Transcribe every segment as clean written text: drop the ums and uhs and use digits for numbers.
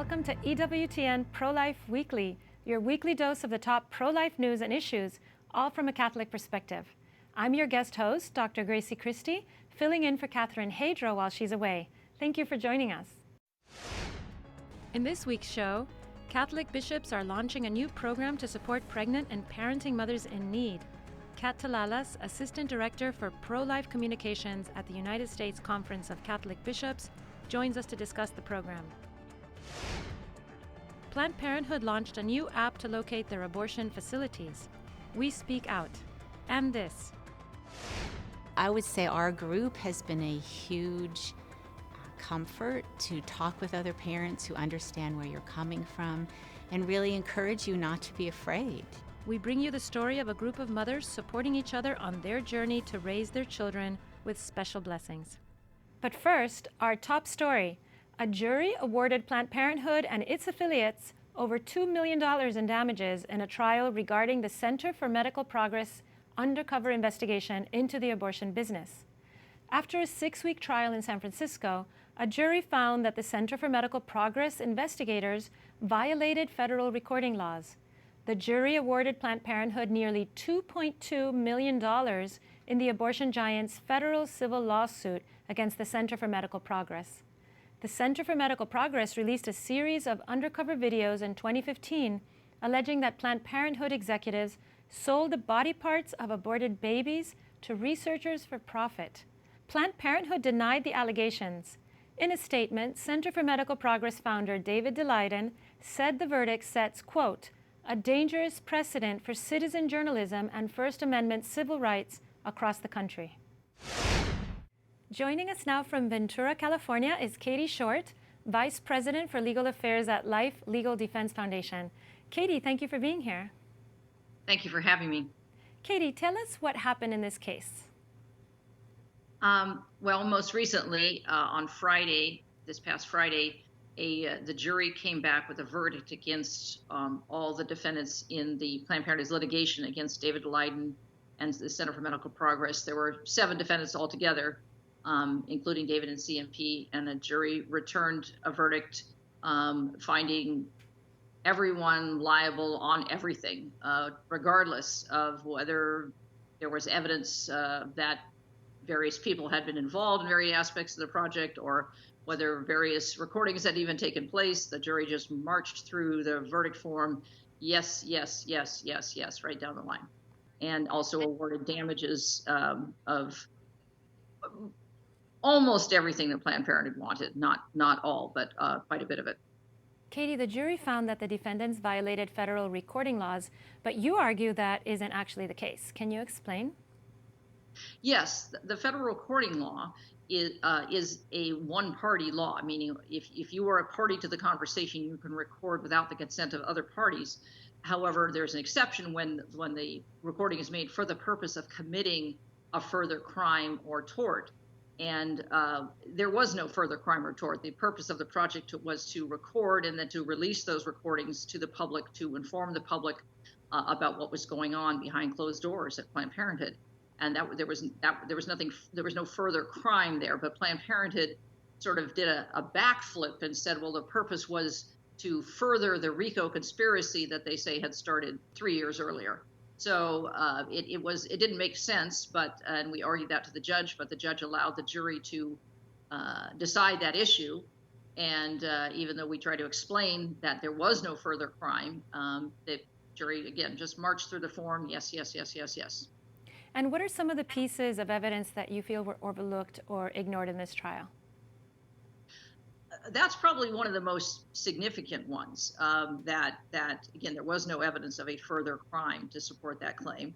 Welcome to EWTN Pro-Life Weekly, your weekly dose of the top pro-life news and issues, all from a Catholic perspective. I'm your guest host, Dr. Gracie Christie, filling in for Catherine Hadro while she's away. Thank you for joining us. In this week's show, Catholic bishops are launching a new program to support pregnant and parenting mothers in need. Kat Talalas, Assistant Director for Pro-Life Communications at the United States Conference of Catholic Bishops, joins us to discuss the program. Planned Parenthood launched a new app to locate their abortion facilities. We Speak Out. And this. I would say our group has been a huge comfort to talk with other parents who understand where you're coming from and really encourage you not to be afraid. We bring you the story of a group of mothers supporting each other on their journey to raise their children with special blessings. But first, our top story. A jury awarded Planned Parenthood and its affiliates over $2 million in damages in a trial regarding the Center for Medical Progress undercover investigation into the abortion business. After a 6-week trial in San Francisco, a jury found that the Center for Medical Progress investigators violated federal recording laws. The jury awarded Planned Parenthood nearly $2.2 million in the abortion giant's federal civil lawsuit against the Center for Medical Progress. The Center for Medical Progress released a series of undercover videos in 2015 alleging that Planned Parenthood executives sold the body parts of aborted babies to researchers for profit. Planned Parenthood denied the allegations. In a statement, Center for Medical Progress founder David DeLayden said the verdict sets, quote, a dangerous precedent for citizen journalism and First Amendment civil rights across the country. Joining us now from Ventura, California is Katie Short, Vice President for Legal Affairs at Life Legal Defense Foundation. Katie, thank you for being here. Thank you for having me. Katie, tell us what happened in this case. Well, most recently, on Friday, this past Friday, the jury came back with a verdict against all the defendants in the Planned Parenthood's litigation against David DeLayden and the Center for Medical Progress. There were 7 defendants altogether, including David and CMP, and the jury returned a verdict finding everyone liable on everything, regardless of whether there was evidence that various people had been involved in various aspects of the project or whether various recordings had even taken place. The jury just marched through the verdict form, yes, yes, yes, yes, yes, right down the line, and also awarded damages of almost everything that Planned Parenthood wanted, not all, but quite a bit of it. Katie, the jury found that the defendants violated federal recording laws, but you argue that isn't actually the case. Can you explain? Yes, the federal recording law is a one-party law, meaning if you are a party to the conversation, you can record without the consent of other parties. However, there's an exception when the recording is made for the purpose of committing a further crime or tort. And there was no further crime or tort. The purpose of the project was to record and then to release those recordings to the public, to inform the public about what was going on behind closed doors at Planned Parenthood. And there was no further crime there. But Planned Parenthood sort of did a backflip and said, well, the purpose was to further the RICO conspiracy that they say had started 3 years earlier. So it didn't make sense, and we argued that to the judge, but the judge allowed the jury to decide that issue. And even though we tried to explain that there was no further crime, the jury, again, just marched through the form, yes, yes, yes, yes, yes. And what are some of the pieces of evidence that you feel were overlooked or ignored in this trial? That's probably one of the most significant ones, that again, there was no evidence of a further crime to support that claim.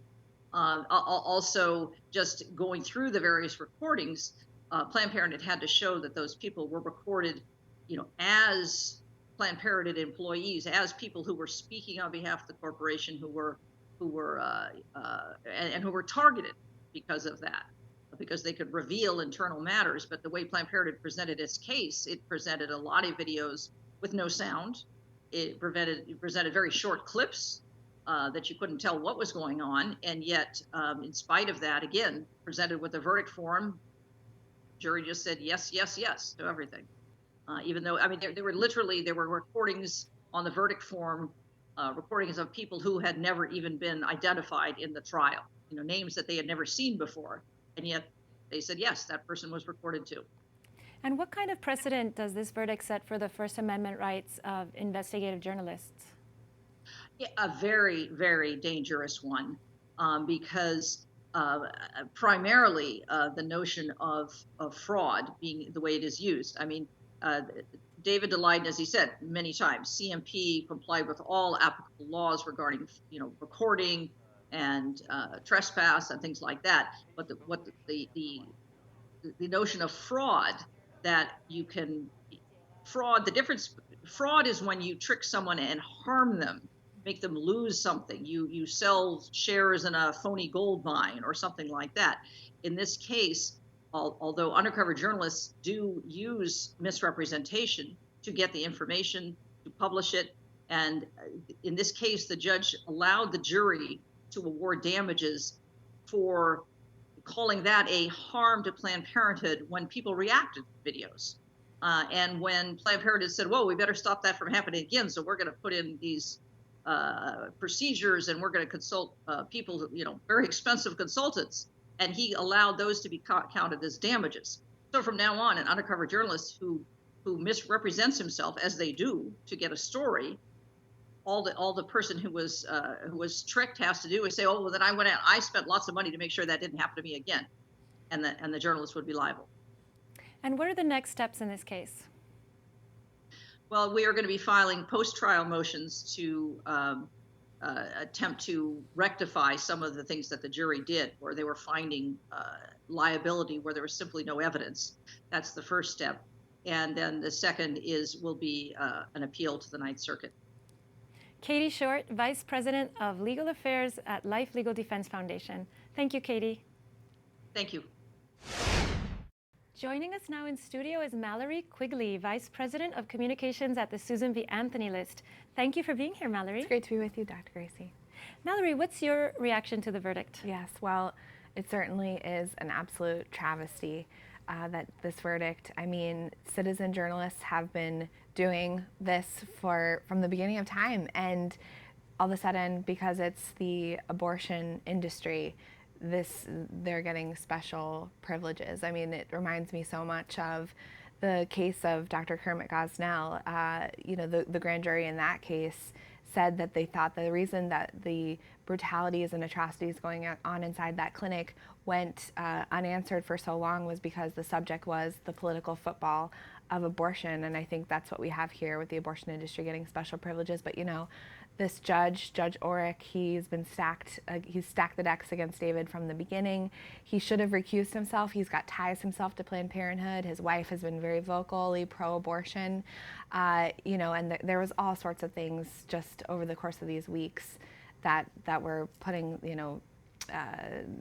Also, just going through the various recordings, Planned Parenthood had to show that those people were recorded, as Planned Parenthood employees, as people who were speaking on behalf of the corporation, who were targeted because of that, because they could reveal internal matters. But the way Planned Parenthood presented its case, it presented a lot of videos with no sound. It presented very short clips that you couldn't tell what was going on. And yet, in spite of that, again, presented with a verdict form, jury just said yes, yes, yes to everything. Even though, I mean, there were recordings on the verdict form, recordings of people who had never even been identified in the trial, names that they had never seen before. And yet they said, yes, that person was recorded too. And what kind of precedent does this verdict set for the First Amendment rights of investigative journalists? Yeah, a very, very dangerous one, because primarily the notion of fraud being the way it is used. I mean, David Daleiden, as he said many times, CMP complied with all applicable laws regarding, recording and trespass and things like that. But the notion of fraud, that you can fraud is when you trick someone and harm them, make them lose something. You sell shares in a phony gold mine or something like that. In this case, although undercover journalists do use misrepresentation to get the information, to publish it, and in this case, the judge allowed the jury to award damages for calling that a harm to Planned Parenthood when people reacted to videos. And when Planned Parenthood said, "Whoa, we better stop that from happening again, so we're going to put in these procedures, and we're going to consult people, very expensive consultants," and he allowed those to be counted as damages. So from now on, an undercover journalist who misrepresents himself, as they do, to get a story, all the person who was tricked has to do is say, "Oh, well, then I spent lots of money to make sure that didn't happen to me again," and the journalist would be liable. And what are the next steps in this case? Well, we are going to be filing post-trial motions to attempt to rectify some of the things that the jury did, where they were finding liability where there was simply no evidence. That's the first step. And then the second will be an appeal to the Ninth Circuit. Katie Short, Vice President of Legal Affairs at Life Legal Defense Foundation. Thank you, Katie. Thank you. Joining us now in studio is Mallory Quigley, Vice President of Communications at the Susan B. Anthony List. Thank you for being here, Mallory. It's great to be with you, Dr. Gracie. Mallory, what's your reaction to the verdict? Yes, well, it certainly is an absolute travesty that this verdict. I mean, citizen journalists have been doing this from the beginning of time, and all of a sudden, because it's the abortion industry, they're getting special privileges. I mean, it reminds me so much of the case of Dr. Kermit Gosnell. The grand jury in that case said that they thought the reason that the brutalities and atrocities going on inside that clinic went unanswered for so long was because the subject was the political football of abortion. And I think that's what we have here with the abortion industry getting special privileges. But this Judge Orrick, he's stacked the decks against David from the beginning. He should have recused himself. He's got ties himself to Planned Parenthood. His wife has been very vocally pro-abortion, and there was all sorts of things just over the course of these weeks that were putting,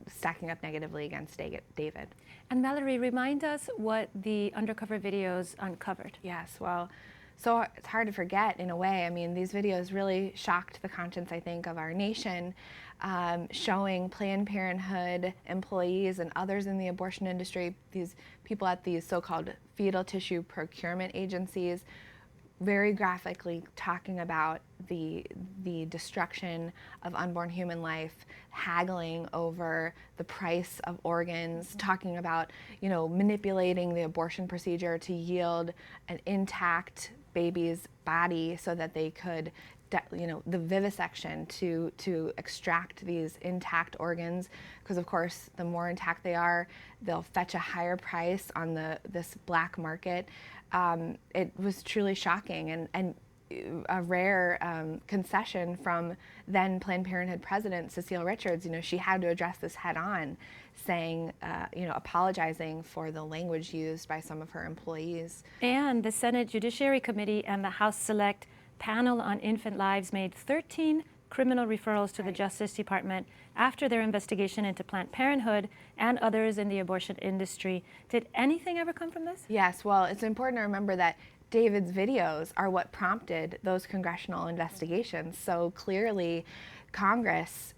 stacking up negatively against David. And Mallory, remind us what the undercover videos uncovered. Yes, well, so it's hard to forget in a way. I mean, these videos really shocked the conscience, I think, of our nation, showing Planned Parenthood employees and others in the abortion industry, these people at these so-called fetal tissue procurement agencies, very graphically talking about the destruction of unborn human life, haggling over the price of organs, talking about, manipulating the abortion procedure to yield an intact baby's body so that they could, the vivisection to extract these intact organs, because of course the more intact they are, they'll fetch a higher price on this black market. It was truly shocking and a rare concession from then Planned Parenthood president Cecile Richards. She had to address this head on, saying, apologizing for the language used by some of her employees. And the Senate Judiciary Committee and the House Select Panel on Infant Lives made 13 criminal referrals to the Justice Department after their investigation into Planned Parenthood and others in the abortion industry. Did anything ever come from this? Yes, well, it's important to remember that David's videos are what prompted those congressional investigations. So clearly, Congress,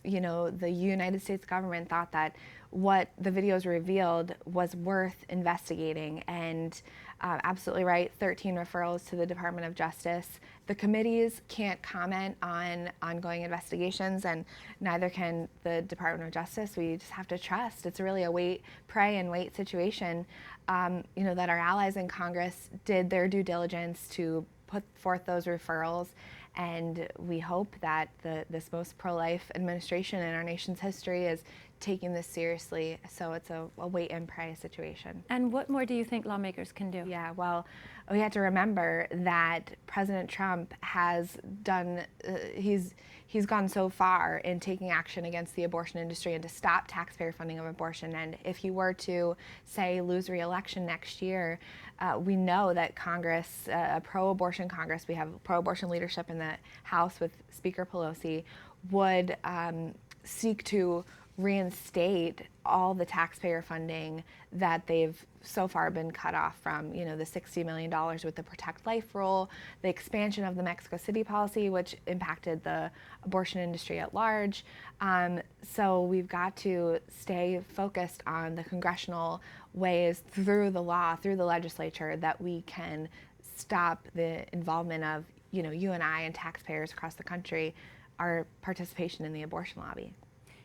you know, the United States government thought that what the videos revealed was worth investigating, and absolutely right, 13 referrals to the Department of Justice. The committees can't comment on ongoing investigations, and neither can the Department of Justice. We just have to trust. It's really a wait, pray and wait situation, you know, that our allies in Congress did their due diligence to put forth those referrals. And we hope that this most pro-life administration in our nation's history is taking this seriously. So it's a wait and pray situation. And what more do you think lawmakers can do? Yeah, well, we have to remember that President Trump has done, he's gone so far in taking action against the abortion industry and to stop taxpayer funding of abortion. And if he were to, say, lose re-election next year, we know that Congress, a pro-abortion Congress, we have pro-abortion leadership in the House with Speaker Pelosi, would seek to reinstate all the taxpayer funding that they've so far been cut off from, you know, the $60 million with the Protect Life rule, the expansion of the Mexico City policy, which impacted the abortion industry at large. So we've got to stay focused on the congressional ways through the law, through the legislature, that we can stop the involvement of, you know, you and I and taxpayers across the country, our participation in the abortion lobby.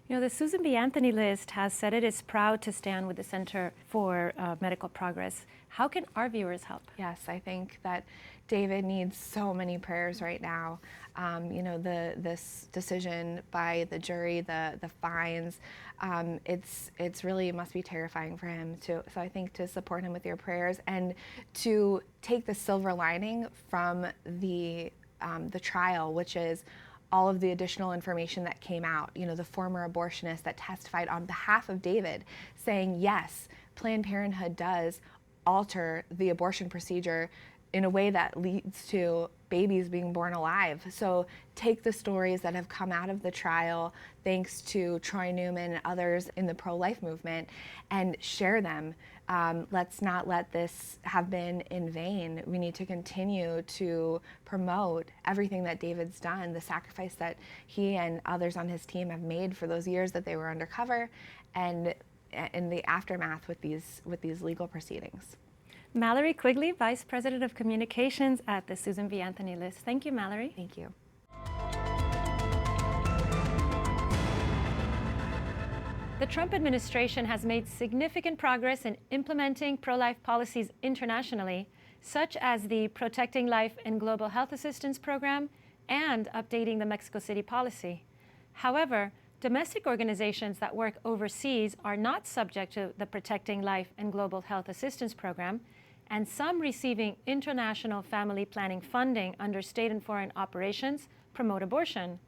You know, the Susan B. Anthony list has said it is proud to stand with the Center for Medical Progress. How can our viewers help? Yes, I think that David needs so many prayers right now. You know, this decision by the jury, the fines, it's really, it must be terrifying for him too. So I think to support him with your prayers and to take the silver lining from the trial, which is all of the additional information that came out. You know, the former abortionist that testified on behalf of David saying, yes, Planned Parenthood does alter the abortion procedure in a way that leads to babies being born alive. So take the stories that have come out of the trial, thanks to Troy Newman and others in the pro-life movement, and share them. Let's not let this have been in vain. We need to continue to promote everything that David's done, the sacrifice that he and others on his team have made for those years that they were undercover, and in the aftermath with these legal proceedings. Mallory Quigley, Vice President of Communications at the Susan B. Anthony list. Thank you, Mallory. Thank you. The Trump administration has made significant progress in implementing pro-life policies internationally, such as the Protecting Life and Global Health Assistance Program and updating the Mexico City policy. However, domestic organizations that work overseas are not subject to the Protecting Life and Global Health Assistance Program, and some receiving international family planning funding under state and foreign operations promote abortion.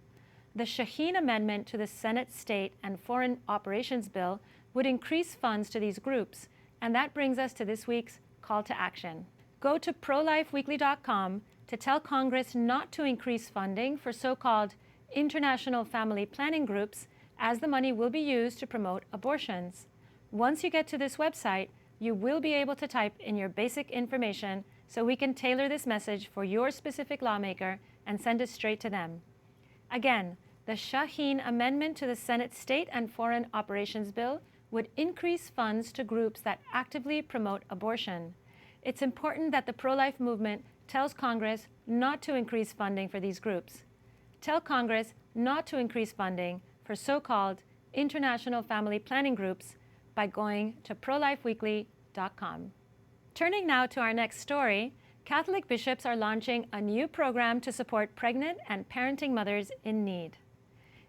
The Shaheen Amendment to the Senate State and Foreign Operations Bill would increase funds to these groups, and that brings us to this week's call to action. Go to prolifeweekly.com to tell Congress not to increase funding for so-called international family planning groups, as the money will be used to promote abortions. Once you get to this website, you will be able to type in your basic information so we can tailor this message for your specific lawmaker and send it straight to them. Again, the Shaheen Amendment to the Senate State and Foreign Operations Bill would increase funds to groups that actively promote abortion. It's important that the pro-life movement tells Congress not to increase funding for these groups. Tell Congress not to increase funding for so-called international family planning groups by going to prolifeweekly.com. Turning now to our next story, Catholic bishops are launching a new program to support pregnant and parenting mothers in need.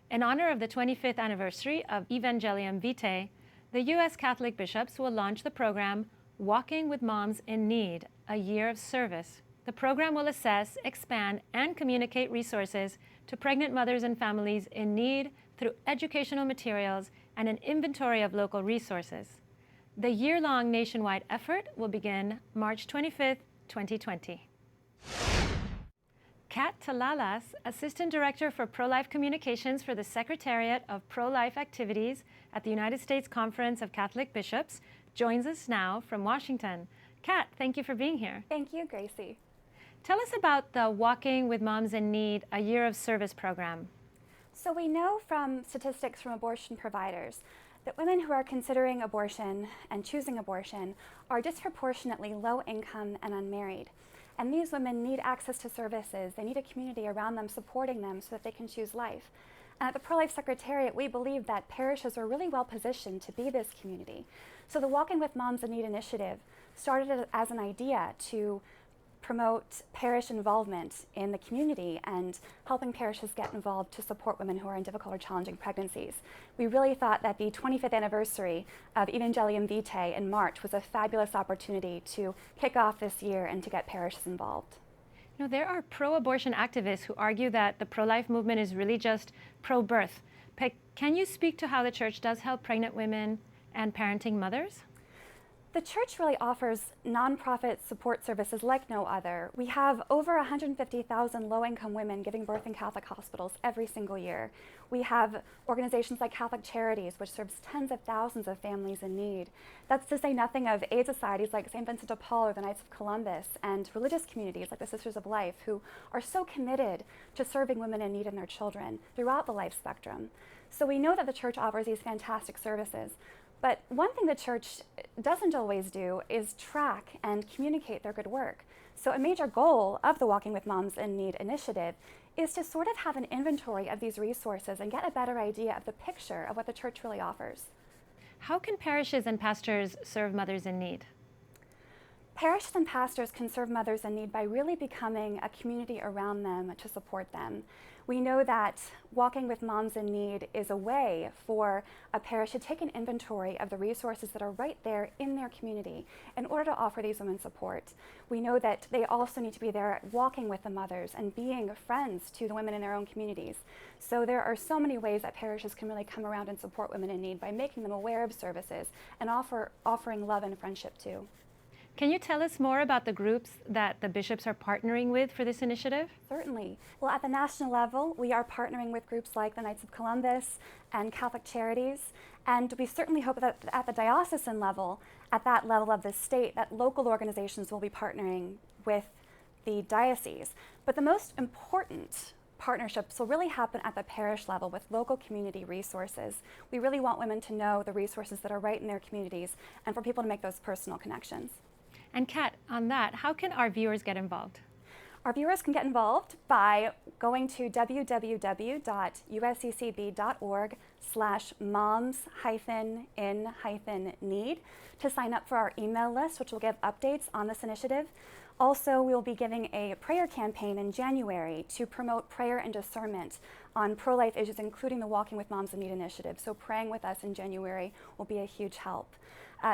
In honor of the 25th anniversary of Evangelium Vitae, the U.S. Catholic bishops will launch the program Walking with Moms in Need, a Year of Service. The program will assess, expand, and communicate resources to pregnant mothers and families in need through educational materials and an inventory of local resources. The year-long nationwide effort will begin March 25th, 2020. Kat Talalas, Assistant Director for Pro-Life Communications for the Secretariat of Pro-Life Activities at the United States Conference of Catholic Bishops, joins us now from Washington. Kat, thank you for being here. Thank you, Gracie. Tell us about the Walking with Moms in Need, a Year of Service program. So we know from statistics from abortion providers that women who are considering abortion and choosing abortion are disproportionately low income and unmarried. And these women need access to services. They need a community around them supporting them so that they can choose life. And at the Pro-Life Secretariat, we believe that parishes are really well positioned to be this community. So the Walking with Moms in Need initiative started as an idea to promote parish involvement in the community and helping parishes get involved to support women who are in difficult or challenging pregnancies. We really thought that the 25th anniversary of Evangelium Vitae in March was a fabulous opportunity to kick off this year and to get parishes involved. You know, there are pro-abortion activists who argue that the pro-life movement is really just pro-birth. Can you speak to how the church does help pregnant women and parenting mothers? The church really offers nonprofit support services like no other. We have over 150,000 low-income women giving birth in Catholic hospitals every single year. We have organizations like Catholic Charities, which serves tens of thousands of families in need. That's to say nothing of aid societies like St. Vincent de Paul or the Knights of Columbus, and religious communities like the Sisters of Life, who are so committed to serving women in need and their children throughout the life spectrum. So we know that the church offers these fantastic services. But one thing the church doesn't always do is track and communicate their good work. So a major goal of the Walking with Moms in Need initiative is to sort of have an inventory of these resources and get a better idea of the picture of what the church really offers. How can parishes and pastors serve mothers in need? Parishes and pastors can serve mothers in need by really becoming a community around them to support them. We know that Walking with Moms in Need is a way for a parish to take an inventory of the resources that are right there in their community in order to offer these women support. We know that they also need to be there walking with the mothers and being friends to the women in their own communities. So there are so many ways that parishes can really come around and support women in need by making them aware of services and offering love and friendship too. Can you tell us more about the groups that the bishops are partnering with for this initiative? Certainly. Well, at the national level, we are partnering with groups like the Knights of Columbus and Catholic Charities, and we certainly hope that at the diocesan level, at that level of the state, that local organizations will be partnering with the diocese. But the most important partnerships will really happen at the parish level with local community resources. We really want women to know the resources that are right in their communities and for people to make those personal connections. And Kat, on that, how can our viewers get involved? Our viewers can get involved by going to www.usccb.org/moms-in-need to sign up for our email list, which will give updates on this initiative. Also, we will be giving a prayer campaign in January to promote prayer and discernment on pro-life issues, including the Walking with Moms in Need initiative. So praying with us in January will be a huge help.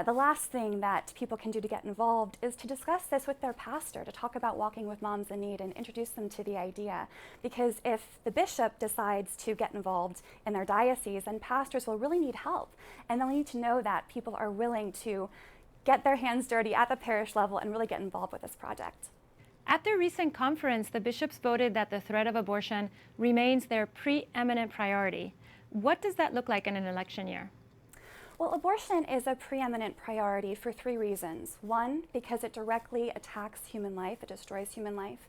The last thing that people can do to get involved is to discuss this with their pastor, to talk about Walking with Moms in Need and introduce them to the idea. Because if the bishop decides to get involved in their diocese, then pastors will really need help. And they'll need to know that people are willing to get their hands dirty at the parish level and really get involved with this project. At their recent conference, the bishops voted that the threat of abortion remains their preeminent priority. What does that look like in an election year? Well, abortion is a preeminent priority for three reasons. One, because it directly attacks human life, it destroys human life.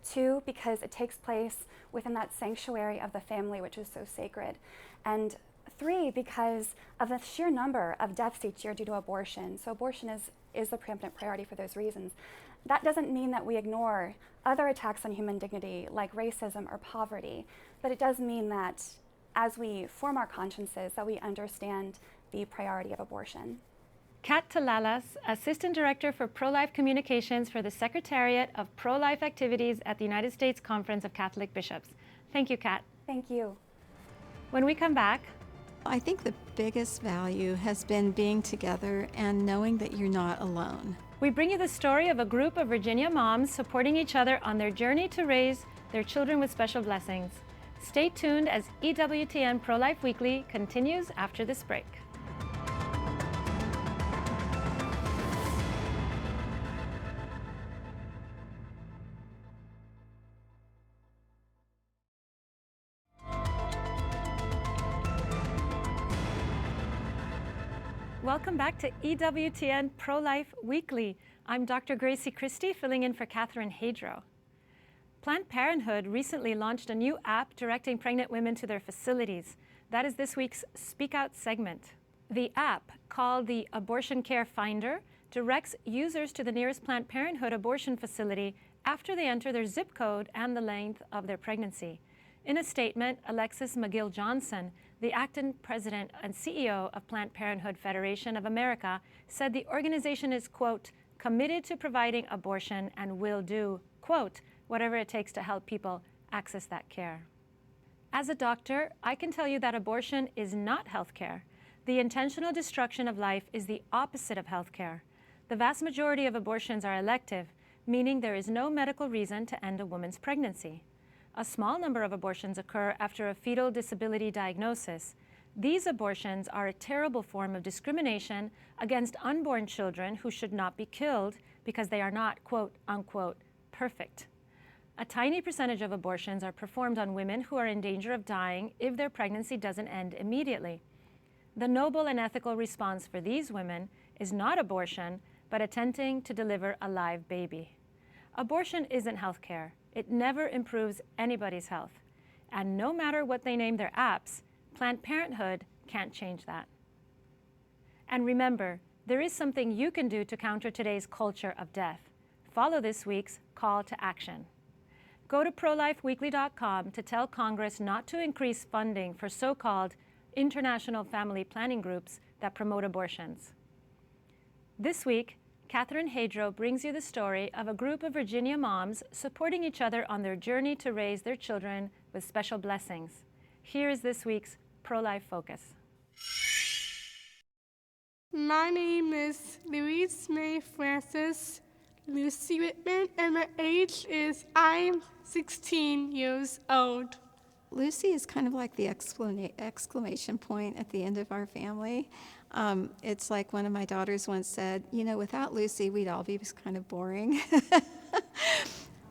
Two, because it takes place within that sanctuary of the family, which is so sacred. And three, because of the sheer number of deaths each year due to abortion. So abortion is the preeminent priority for those reasons. That doesn't mean that we ignore other attacks on human dignity like racism or poverty, but it does mean that as we form our consciences, that we understand the priority of abortion. Kat Talalas, Assistant Director for Pro-Life Communications for the Secretariat of Pro-Life Activities at the United States Conference of Catholic Bishops. Thank you, Kat. Thank you. When we come back, I think the biggest value has been being together and knowing that you're not alone. we bring you the story of a group of Virginia moms supporting each other on their journey to raise their children with special blessings. Stay tuned as EWTN Pro-Life Weekly continues after this break. Welcome back to EWTN Pro-Life Weekly. I'm Dr. Gracie Christie, filling in for Catherine Hadro. Planned Parenthood recently launched a new app directing pregnant women to their facilities. That is this week's Speak Out segment. The app, called the Abortion Care Finder, directs users to the nearest Planned Parenthood abortion facility after they enter their zip code and the length of their pregnancy. In a statement, Alexis McGill-Johnson, the acting president and CEO of Planned Parenthood Federation of America, said the organization is, quote, committed to providing abortion and will do, quote, whatever it takes to help people access that care. As a doctor, I can tell you that abortion is not health care. The intentional destruction of life is the opposite of health care. The vast majority of abortions are elective, meaning there is no medical reason to end a woman's pregnancy. A small number of abortions occur after a fetal disability diagnosis. These abortions are a terrible form of discrimination against unborn children who should not be killed because they are not, quote, unquote, perfect. A tiny percentage of abortions are performed on women who are in danger of dying if their pregnancy doesn't end immediately. The noble and ethical response for these women is not abortion, but attempting to deliver a live baby. Abortion isn't health care. It never improves anybody's health. And no matter what they name their apps, Planned Parenthood can't change that. And remember, there is something you can do to counter today's culture of death. Follow this week's call to action. Go to prolifeweekly.com to tell Congress not to increase funding for so-called international family planning groups that promote abortions. This week, Catherine Hadro brings you the story of a group of Virginia moms supporting each other on their journey to raise their children with special blessings. Here is this week's Pro-Life Focus. My name is Louise May Francis Lucy Whitman, and my age is I'm 16 years old. Lucy is kind of like the exclamation point at the end of our family. It's like one of my daughters once said, you know, without Lucy, we'd all be kind of boring.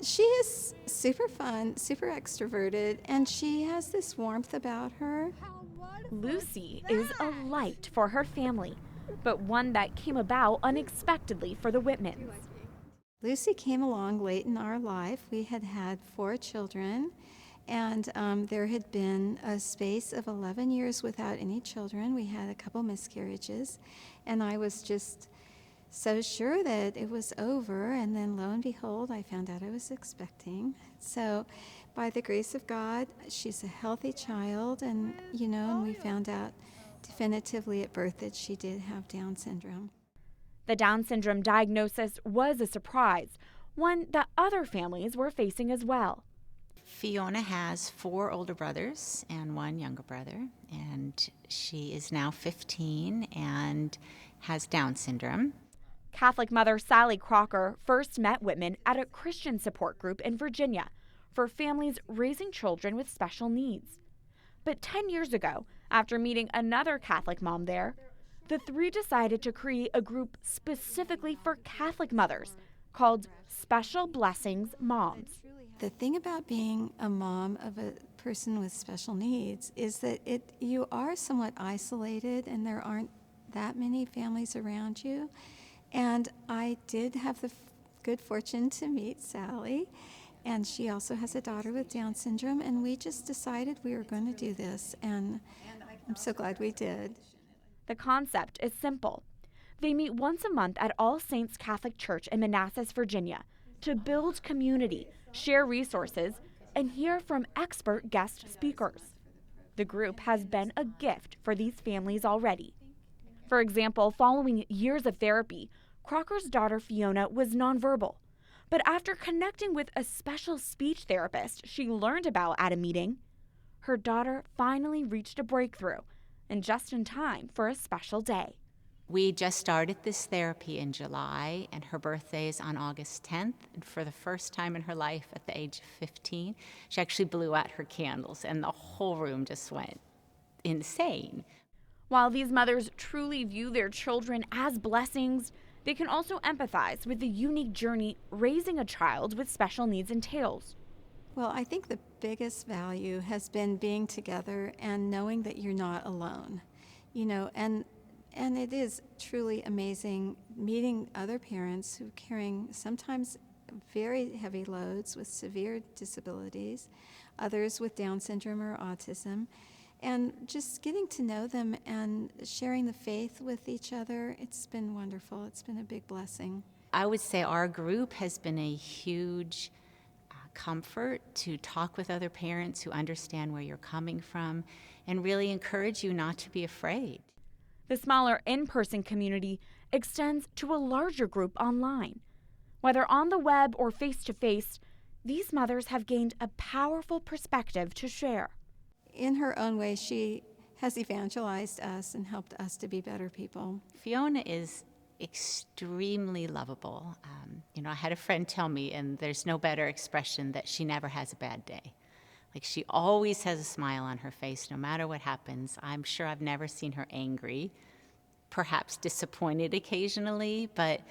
She is super fun, super extroverted, and she has this warmth about her. Lucy is a light for her family, but one that came about unexpectedly for the Whitmans. Lucy came along late in our life. We had had 4 children, and there had been a space of 11 years without any children. We had a couple miscarriages, and I was just so sure that it was over, and then lo and behold, I found out I was expecting. So by the grace of God, she's a healthy child, and and we found out definitively at birth that she did have Down syndrome. The Down syndrome diagnosis was a surprise, one that other families were facing as well. Fiona has 4 older brothers and 1 younger brother, and she is now 15 and has Down syndrome. Catholic mother Sally Crocker first met Whitman at a Christian support group in Virginia for families raising children with special needs. But 10 years ago, after meeting another Catholic mom there, the 3 decided to create a group specifically for Catholic mothers called Special Blessings Moms. The thing about being a mom of a person with special needs is that you are somewhat isolated, and there aren't that many families around you. And I did have the good fortune to meet Sally, and she also has a daughter with Down syndrome, and we just decided we were going to do this, and I'm so glad we did. The concept is simple. They meet once a month at All Saints Catholic Church in Manassas, Virginia, to build community, share resources, and hear from expert guest speakers. The group has been a gift for these families already. For example, following years of therapy, Crocker's daughter Fiona was nonverbal. But after connecting with a special speech therapist she learned about at a meeting, her daughter finally reached a breakthrough, and just in time for a special day. We just started this therapy in July, and her birthday is on August 10th. And for the first time in her life, at the age of 15, she actually blew out her candles, and the whole room just went insane. While these mothers truly view their children as blessings, they can also empathize with the unique journey raising a child with special needs entails. Well, I think the biggest value has been being together and knowing that you're not alone, and it is truly amazing meeting other parents who are caring sometimes very heavy loads with severe disabilities, others with Down syndrome or autism. And just getting to know them and sharing the faith with each other, it's been wonderful. It's been a big blessing. I would say our group has been a huge comfort to talk with other parents who understand where you're coming from and really encourage you not to be afraid. The smaller in-person community extends to a larger group online. Whether on the web or face-to-face, these mothers have gained a powerful perspective to share. In her own way, she has evangelized us and helped us to be better people. Fiona is extremely lovable. I had a friend tell me, and there's no better expression, that she never has a bad day. Like, she always has a smile on her face no matter what happens. I'm sure I've never seen her angry, perhaps disappointed occasionally, but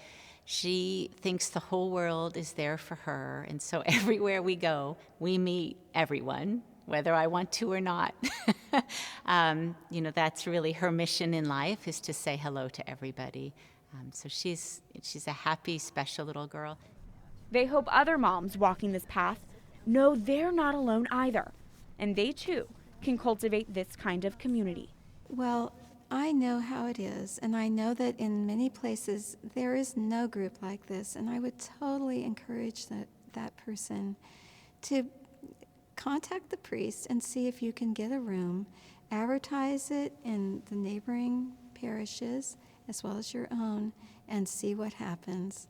she thinks the whole world is there for her. And so everywhere we go, we meet everyone, whether I want to or not. That's really her mission in life, is to say hello to everybody. So she's a happy, special little girl. They hope other moms walking this path know they're not alone either, and they too can cultivate this kind of community. Well, I know how it is, and I know that in many places there is no group like this, and I would totally encourage that person to contact the priest and see if you can get a room, advertise it in the neighboring parishes as well as your own, and see what happens.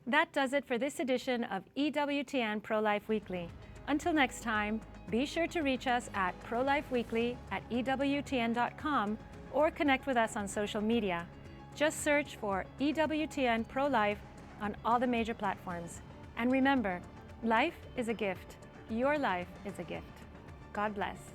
That does it for this edition of EWTN Pro-Life Weekly. Until next time, be sure to reach us at prolifeweekly@ewtn.com or connect with us on social media. Just search for EWTN Pro-Life on all the major platforms. And remember, life is a gift. Your life is a gift. God bless.